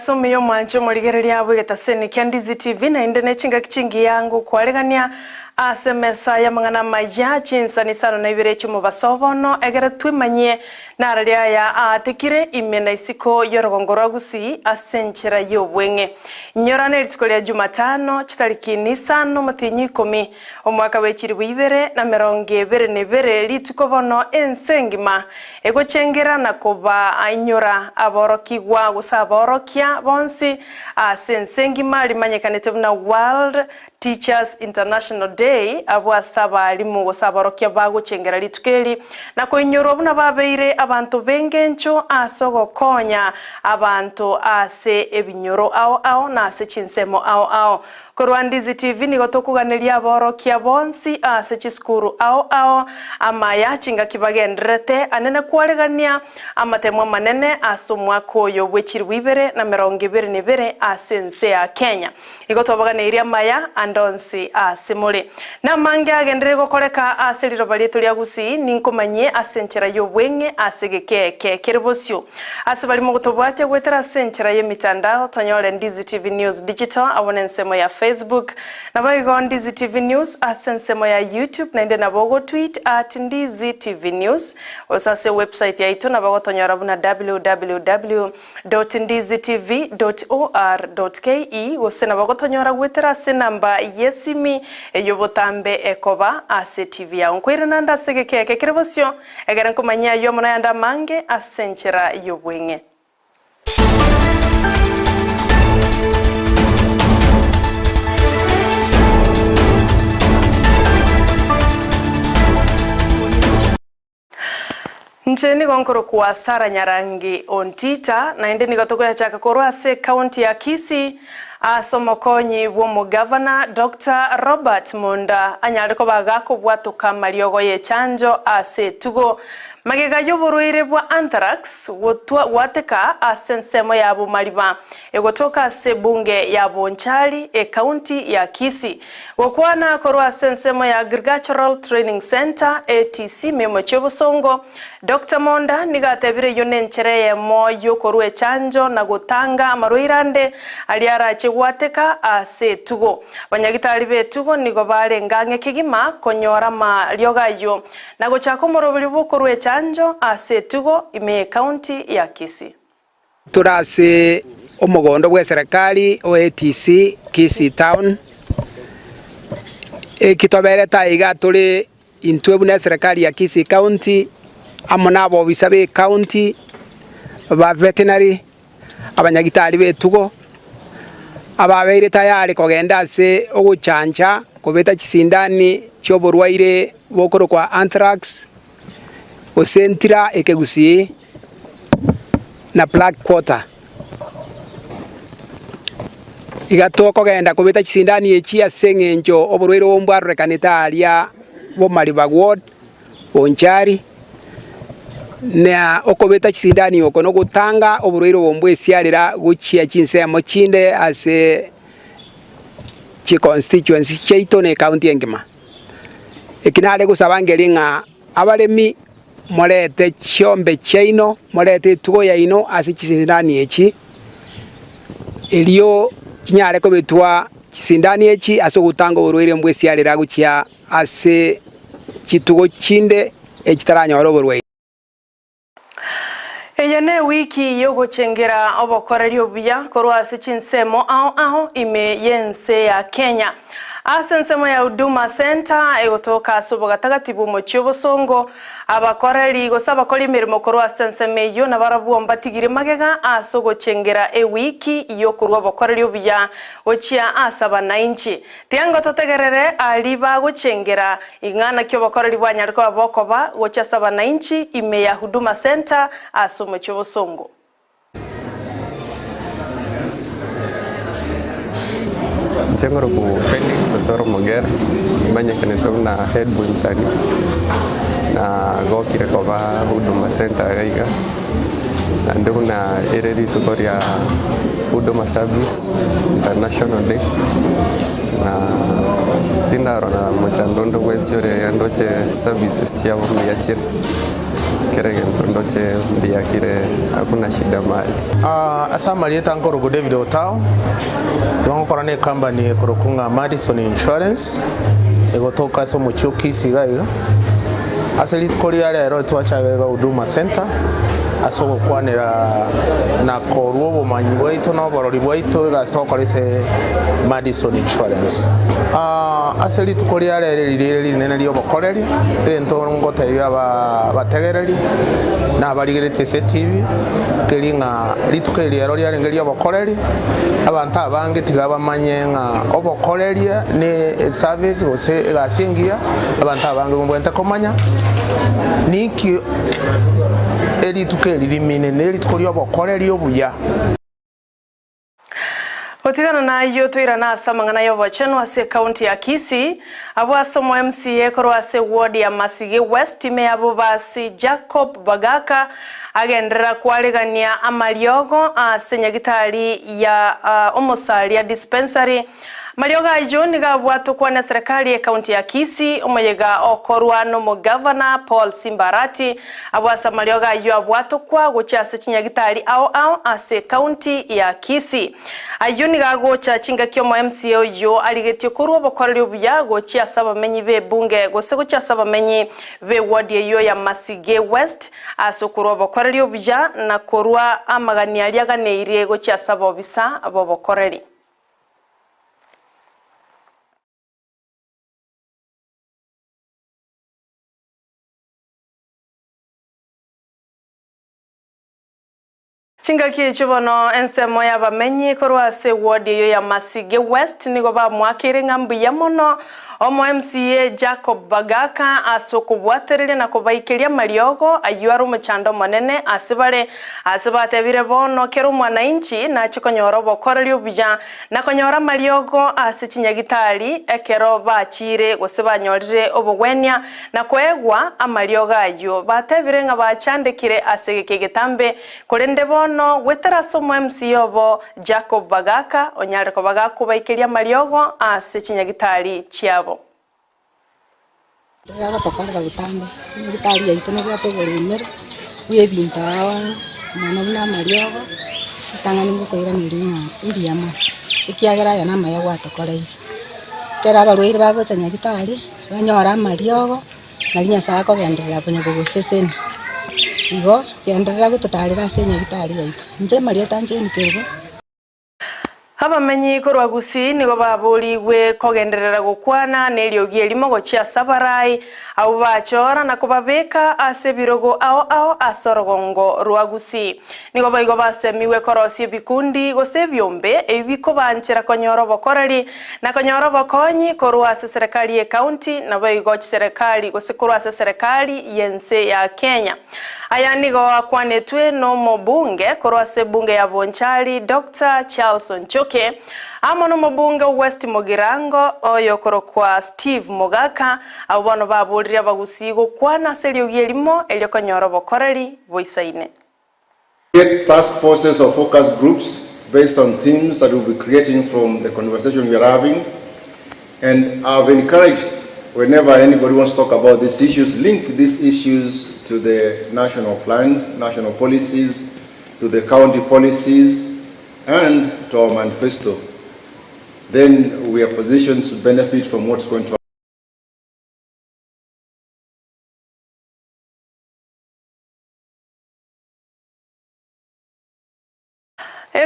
asome yo mwancho murigereria abwegeta seni kya Ndizi TV na inde nechinga kichingi yangu kwaregania asemesa ya mangana maya Chinsa ni Isano na Ibere chumu basobono egere twimanye nararia ya atekire imena isiko yorogongoro Gusii asenchera yobwenge nyorane litikolia Jumatano chitariki ni Isano mutinyi 10 omwaka wechiri Ibere na meronge bere ne bere litikobono ensengima egochengera na koba anyora aborokigwa gusaborokia bonsi asensengima limanyekanete na World Teachers International Day abwa saba alimu gusaborokia baguchengera litukeli na koinyoro buna babeire abantu bengencho asogo konya abantu ase ebinyoro ao na ase chinsemo ao korwa Ndizi TV ni gotokuganiria aborokia bonsi ase chiskuru ao Amayia chinga kibagendrete anene kwaregania amatemwa manene asomwa koyo bwechiri Ibere na meronge bere ne bere asense ya Kenya igotobaganiria Amayia andonsi asemole na mange agendere gokoreka aseriro balieto lya Gusii ninkomanye asenchera yobwenge asegekeke kerebosio asibali mu gutobwate gwetera asenchera ye mitandao tanyole Ndizi TV News Digital abone nsemo ya Facebook na bayigo Ndizi TV News asensemo ya YouTube na inde na bogo tweet @Ndizi TV News osase website ya ito na bago tonyora buna www.ndizitv.or.ke osena bago tonyora gwetera se namba yesimi eyobotambe ekoba ase TV ya onkwira nanda segekeke kerebosio egera nkomanya yo mona yanda mange asenchera yobwenge Ncheni gonkoro kwa Sara Nyarangi Ontita na inde nigotoko ya chaka korwa se county ya Kisii asomokonyi bwomo governor Dr. Robert Monda anyareko bagako bwatuka mariogo ye chanjo ase tugo magega yoburuire bwa anthrax wateka asensemo yabo maliba egotoka se bunge ya Bonchari county ya Kisii gokwana korwa asensemo ya Agricultural Training Center ATC memo chebosongo Dr. Monda nigatebire yonenchereye moyo korwe chanjo na gutanga maruirande aliara chegwateka ase tugo banyagitari betugo nigo barengange kigima konyora mariogayo na gochako morobili bokorwe chanjo ase tugo ime county ya Kisii turase omugondo bwa serikali OATC Kisii town ekitobere taiga tuli intwebu na serikali ya Kisii county amona abo bisabe county ba veterinary abanyagitari betugo ababeire tayari kogenda se oguchanja kobeta chisindani choborwaire bokoro kwa anthrax osentira ekegusii na black quarter igato kogenda kobeta chisindani echi asengenjo oborwaire bombwarre kanitaria bo Mariba ward Bonchari na okobeta chisindani okono gutanga oborwaire bombwe siarira guchia Chinsa mochinde ase chi constituency cheito ne county engima ekinale gusabangelinga abalemi molete chombe cheino molete tugo ya ino ase chisindani echi elio kinyare ko betwa chisindani echi ase gutanga oborwaire mbwe siarira guchia ase chitugo chinde echitaranya oborwaire Eyene wiki yogochengera obokorerio buya korwa ase chinsemo ao ime yense ya Kenya asensemo ya Huduma Center egotoka asubo gatagatibu mochibo songo abakoreri gosaba koli mirimo korwa senseme yo na barabu mbatigire magega asogo chengera wiki yokorwa obokorerio buya ochia asaba na inchi tiango totegerere aliba gochengera ingana kyo bokoreri bwanyariko abokoba gocha saba na inchi ime ya Huduma Center asumo chibo songo Chengoro ku Felix Asoro Moger banya kanetwa na head boy msani na gokire koba Huduma Center gaiga ndio na ereri tukoria Huduma Service International Day na tindaro na mchandondo kwesiore andoche services chiavo miyachiri kerege ntondoche ndiakire hakuna shida mali. Asa marieta nkoro David Otao dongo korane company korokunga Madison Insurance egotoka so mucho Kisii gaiga asali tukori ari ero twachagega Huduma Center asogo kwanira na koruo bumanyi bwaitu no borori bwaitu gasokorese Madison Insurance. Asali tukori ari eri nene lyo bokoreri ento ngota ya bategereri na barigerete TV kelinga litukeri ero lya ngeli bokoreri abantu abange tigabamanye nga obokoreri ne service ose gasingia abantu abange mbwenta komanya niki eri tukeri limine neri tukori obokoreri obuya. Otigana na iyo tuira na samangana yo bachenu ase county ya Kisii abo asomo MCA koro ase ward ya Masige West ime abo basi Jacob Bagaka agendera kwaregania amariogo ase nyagitari ya omosari ya dispensary. Marioga ayo niga bwato kwa na serikali ya county ya Kisii omayega okorwa no mo governor Paul Simbarati abwasa marioga ayo abwato kwa gochase chinyagitari ao ase county ya Kisii. Ayo niga gocha chinga kyomo MCA yo aligetio korwa bokorero buya gochi asaba menyi be bunge gose gochi asaba menyi be ward yo ya Masige West aso korwa bokorero buya na korwa amagani aliaganeire gochi asaba obisa abo bokoreri. Chingaki chibono ensemo ya bamenyi korwa se ward yo ya Masige West nigo ba mwakire ngambu ya mono omo MCA Jacob Bagaka asokubwaterere na kubaikeria mariogo ayuaro muchando manene asibatebire bono kero mwananchi na chikonyoro bokoreri obuya na konyora mariogo asichinyagitari ekero bachire gosebanyolire obogwenya na kwegwa amariogo ayo batebire nga bachandekire asegeke getambe korende bono wetera somo MCA obo Jacob Bagaka onyare ko Bagaka baikeria mariogo asichinyagitari chiabo. Era tokonga gutamba ngitari ya itene bya tegorumero yebintawa mwana buna mariogo tangani ngokwira niringa ndiyama ikiagera ya nama ya gwatokoreire kera barwire bagotanya gitari banyora mariogo narinya sako gendera kunya guguseseni igo gendera gutotarira senya gitari ya nje marieta nje nikego. Abamenyi korwa Gusii nigo baburiwe kogenderera gukwana neriogie limo gochia sabarai au bachora na kubabeka ase birogo ao asorogongo rwa Gusii nigo baigo basemiwe korosie bikundi gose byombe ebiko banchera konyoro bokoreri na konyoro bokonyi korwa ase serikali ya county na baigo serikali gose korwa ase serikali yense ya Kenya. Aya nigo akwanetwe no mobunge korwa ase bunge ya Bonchari Dr. Charles Onchoke amono mobunge West Mogirango oyo korokwa Steve Mogaka abono babulira bagusigo kwana seriogie limo eliokonyoro bokoreri boisaine. Create task forces or focus groups based on themes that we'll be creating from the conversation we are having, and I've encouraged whenever anybody wants to talk about these issues, link these issues to the national plans, national policies, to the county policies, and to our manifesto. Then we are positioned to benefit from what's going to happen.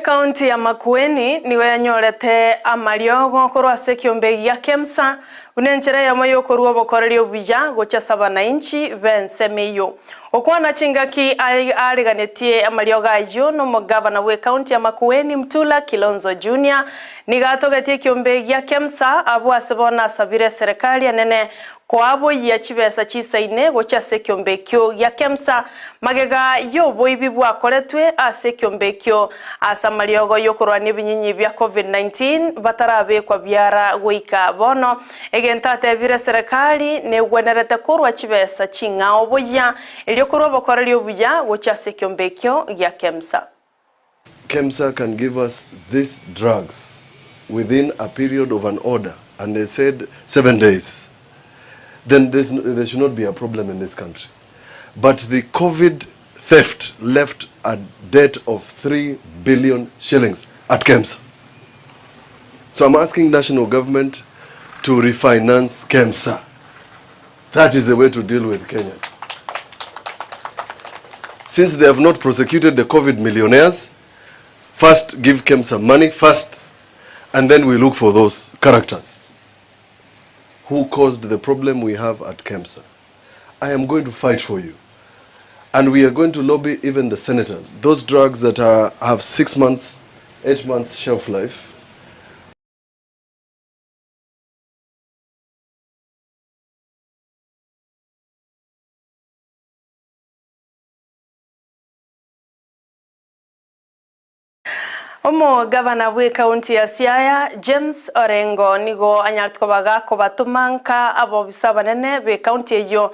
County ya Makueni niwe yanyorete amariogo korwa ase kiombe gya Kemsa unenchera yamoyo korwa bokoreri obuya gocha sabananchi bensemeyo okwana chingaki ariganetie amariogo ayo no mugavana we county ya Makueni Mtula Kilonzo Junior nigatogetie kiombe gya Kemsa abo asebona sabire serikali anene kwabo ya chibesa chisaine gocha ase kiombe kyo gya Kemsa magega yo boibi bwakoretwe ase kiombe kyo asa mariogo yokorwa nibinyinyi bya COVID-19 batarabe kwa byara goika bono egentate bire serikali ne gwenerete korwa chibesa chingao boya eliokorwa bokoreri obuya gocha ase kiombe kyo gya Kemsa. Kemsa can give us these drugs within a period of an order, and they said 7 days. Then there should not be a problem in this country. but the COVID theft left a debt of 3 billion shillings at KEMSA. So I'm asking national government to refinance KEMSA. That is the way to deal with Kenya. Since they have not prosecuted the COVID millionaires, first give KEMSA money first, and then we look for those characters who caused the problem we have at KEMSA. I am going to fight for you. And we are going to lobby even the senators. Those drugs that have 6 months, 8 months shelf life, Omo gavana we county ya Siaya James Orengo nigo anyartkobaga kobatumanka abo bisabanene be county eyo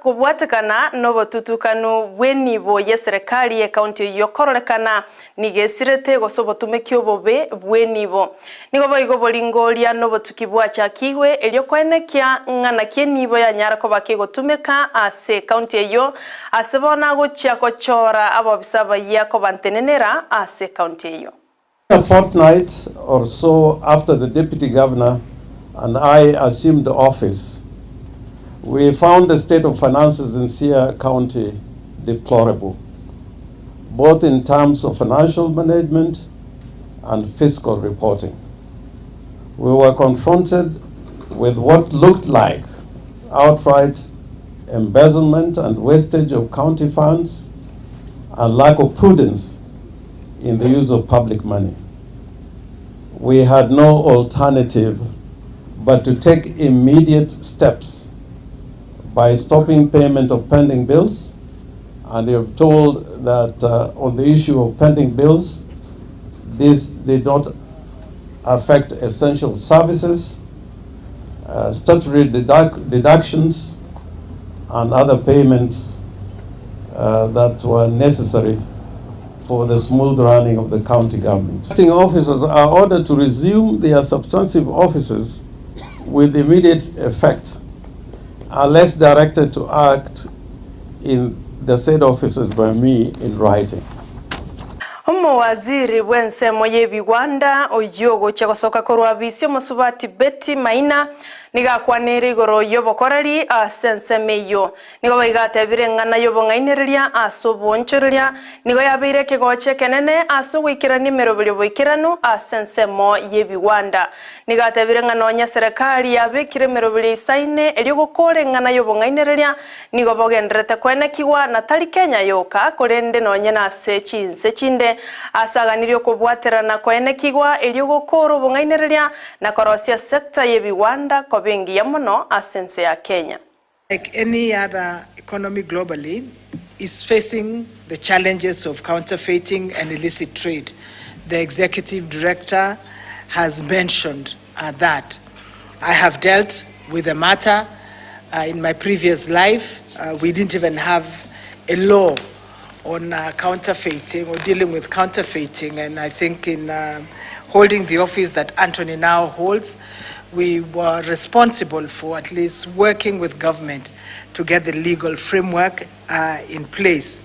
kubwatikana nobo tutukanu wenibo yeserikali ye county eyo kororekana nigesirete gosobotumekyo bobe bwenibo nigo boigo bolingolia nobo tukibwa chakiwe elyo kwenekya ngana kyenibo ya nyarako bakigotumeka ase county eyo asebona gochya kochora abo bisaba yako bantenenera ase county. A fortnight or so after the deputy governor and I assumed office, we found the state of finances in Siaya County deplorable, both in terms of financial management and fiscal reporting. We were confronted with what looked like outright embezzlement and wastage of county funds and lack of prudence in the use of public money. We had no alternative but to take immediate steps by stopping payment of pending bills, and they have told that on the issue of pending bills, this did not affect essential services, statutory deductions, and other payments that were necessary for the smooth running of the county government. Acting officers are ordered to resume their substantive offices with immediate effect unless directed to act in the said offices by me in writing. Waziri wensemo yebigwanda oyogo chagosoka korwa bisyo musubati Betty Maina niga kwanere igoro yobokorari asensemeyo nigo baigate birengana yobongainereria asobonchoreria nigo yabire kigoche kenene asogwikira nimero biri boikirano asensemo yebigwanda nigate birengana onya serikali yabikire mero biri saine elio gokorengana yobongainereria nigo bogendrete kwenekiwa na tali Kenya yoka korende nonya na se Chinsa chinde asaganirio kubwaterana kwenekigwa elio gokoro bongainereria na korosia sekta yebigwanda bengi ya muno asense ya Kenya. Like any other economy globally, is facing the challenges of counterfeiting and illicit trade. The executive director has mentioned that. I have dealt with the matter in my previous life. We didn't even have a law on counterfeiting or dealing with counterfeiting, and I think in holding the office that Anthony now holds, we were responsible for at least working with government to get the legal framework in place.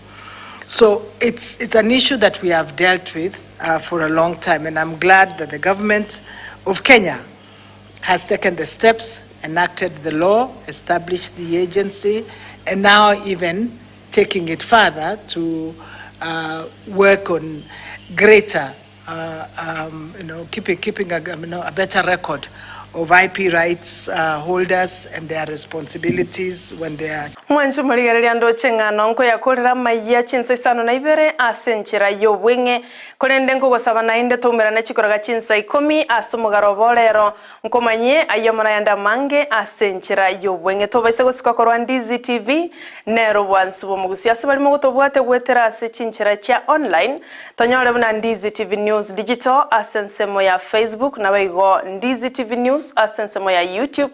So it's an issue that we have dealt with for a long time, and I'm glad that the government of Kenya has taken the steps, enacted the law, established the agency, and now even taking it further to work on greater, keeping a better record of IP rights holders and their responsibilities when they are. Mwanzu maligareria ndo chengano nko ya korera Amayia Chinsa Isano na Ibere asenchera yo wenge korende nko gosabana inde tumera na chikoraga Chinsa 10 asumugaro bolero nko manye ayomana yanda mange asenchera yo wenge to baise gosika korwa Ndizi TV nero bwansubo mugusi asibali mo gotobwate gwetera ase chinchera cha online tonyole buna Ndizi TV News Digital asensemo ya Facebook na baigo Ndizi TV News asensemo ya YouTube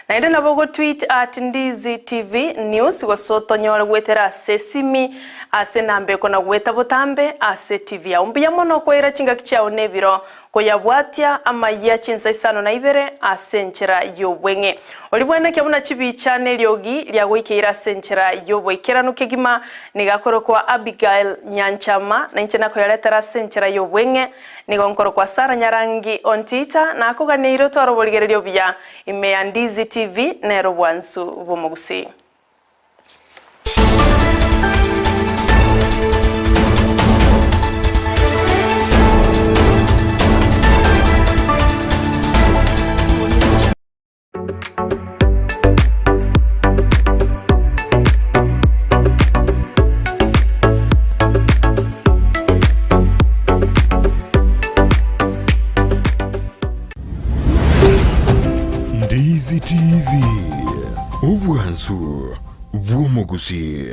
na inde nabo go tweet at Ndizi TV News gosoto nyore gwetera ase simi ase nambe kona gweta botambe ase TV ya umbiya mono kwera chinga kichao nebiro koyabwatia Amayia Chinsa Isano na Ibere ase nchera yobwenge olibwene kyabuna chibicha nelyogi lya goikira ase nchera yobwekera kegima nigakoro kwa Abigail Nyanchama na nchena ko yaletera ase nchera yobwenge nigonkoro kwa Sara Nyarangi Ontita na akuganiro twaro bya ime ya Ndizi TV nero bwansu bumugusii. Ndizi TV, ubwansu bw'umugusii.